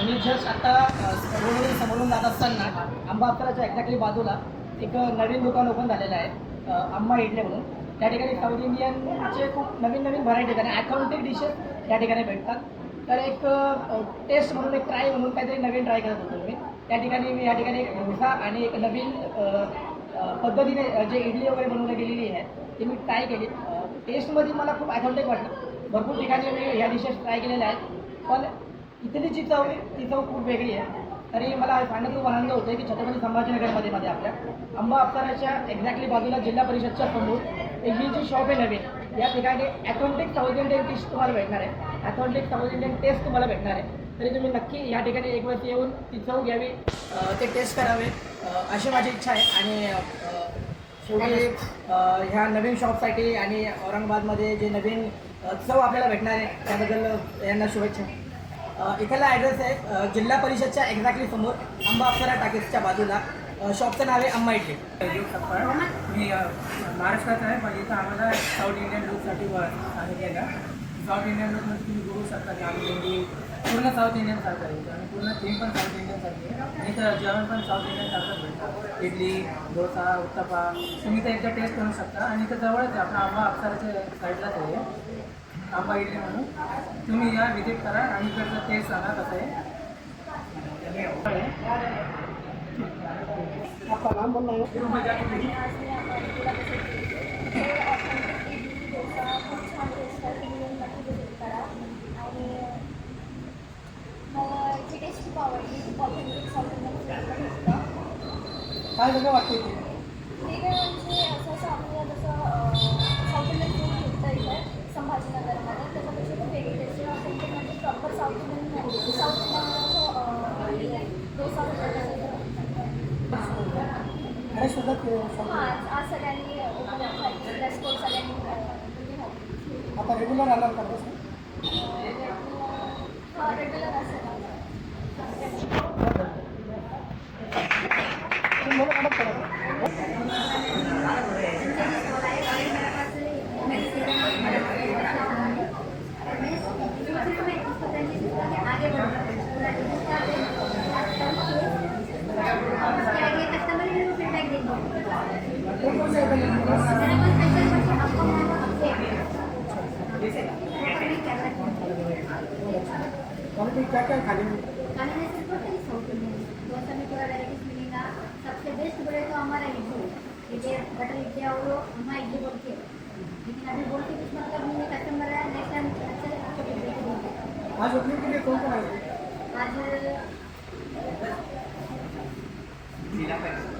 मी just आता रोडवरून समोरून जात असताना आंबा अप्सराच्या एक्झॅक्टली बाजूला एक नवीन दुकान ओपन झालेलं आहे, आंबा इडले म्हणून. त्या ठिकाणी साऊथ इंडियनचे खूप नवीन नवीन व्हरायटीज आणि ॲथॉन्टिक डिशेस या ठिकाणी भेटतात. तर एक टेस्ट म्हणून, एक ट्राय म्हणून काहीतरी नवीन ट्राय करत होतो मी. त्या ठिकाणी मी या ठिकाणी एक डोसा आणि एक नवीन पद्धतीने जे इडली वगैरे बनवली गेलेली आहे ती मी ट्राय केली. टेस्टमध्ये मला खूप ॲथॉन्टिक वाटलं. भरपूर ठिकाणी मी ह्या डिशेस ट्राय केलेल्या आहेत, पण इथली जी चव आहे ती चव खूप वेगळी आहे. तरी मला सांगण्यात खूप आनंद होतो की छत्रपती संभाजीनगरमध्ये आपल्या आंबा अप्सराच्या एक्झॅक्टली बाजूला जिल्हा परिषदच्या समोर ही जी शॉप आहे नवीन, या ठिकाणी ॲथॉन्टिक साऊथ इंडियन डिश तुम्हाला भेटणार आहे, ॲथॉन्टिक साऊथ इंडियन टेस्ट तुम्हाला भेटणार आहे. तरी तुम्ही नक्की या ठिकाणी एक वेळेस येऊन ती चव घ्यावी, ते टेस्ट करावे अशी माझी इच्छा आहे. आणि शेवटी ह्या नवीन शॉपसाठी आणि औरंगाबादमध्ये जे नवीन चव आपल्याला भेटणार आहे त्याबद्दल यांना शुभेच्छा. इथला ॲड्रेस आहे जिल्हा परिषदच्या एक्झॅक्टली समोर आंबा अप्सरा टाकीजच्या बाजूला. शॉपचं नाव आहे अम्मा इडली. मी महाराष्ट्रात आहे, पण इथं आम्हाला साऊथ इंडियन लुकसाठी सांगितलेलं. साऊथ इंडियन लुकमध्ये तुम्ही बघू शकता की आम्ही मेंढी पूर्ण साऊथ इंडियन सारखं आहे आणि पूर्ण थीम पण साऊथ इंडियन सारखी आहे. आणि इथं जेवण पण साऊथ इंडियन सारखं भेटतं. इडली, डोसा, उत्तप्पा तुम्ही तर एकदा टेस्ट करू शकता. आणि इथं जवळच आहे, आपला आंबा अप्सराच्या साईडलाच आहे आंबा इडली म्हणून. तुम्ही या व्हिजिट करा आणि इकडचं टेस्ट सांगा कसं आहे. आपका नाम बोलना है? टेस्ट खूप आवडली. ऑथेंटिक साऊथ इंडियन काय वेगळं वाटतं इथे? वेगळं म्हणजे असं आपल्याला जसं साऊथ इंडियन फूड भेटतं इथं संभाजीनगरमध्ये, त्याच्यापेक्षा खूप वेगळी टेस्ट आहे. ऑथेंटिक म्हणजे proper south Indian south Indian dosa अरे सुद्धा हां आज सगळ्यांनी रेस्टॉरंट सगळ्यांनी आता रेग्युलर आला का तसं? हां रेग्युलर असेल. तुम्हाला मदत करा. आगे बढ़ो. उसके आगे कस्टमर भी फीडबैक देंगे. कौन से मेरे को स्पेशल करके आपको क्वालिटी क्या क्या खाने में? खाने में सिर्फ होटल साउथ इंडियन डोसा में पूरा वेराइटीज मिलेगा. सबसे बेस्ट बोले तो हमारा इडली बटर इडली और अम्मा इडली बोल के. लेकिन अभी बोल के कुछ मतलब नहीं है. कस्टमर है नेक्स्ट टाइम अच्छे आपको फीडबैक देंगे. आज ओपनिंग के लिए कौन कौन आए? आज जिला परिषद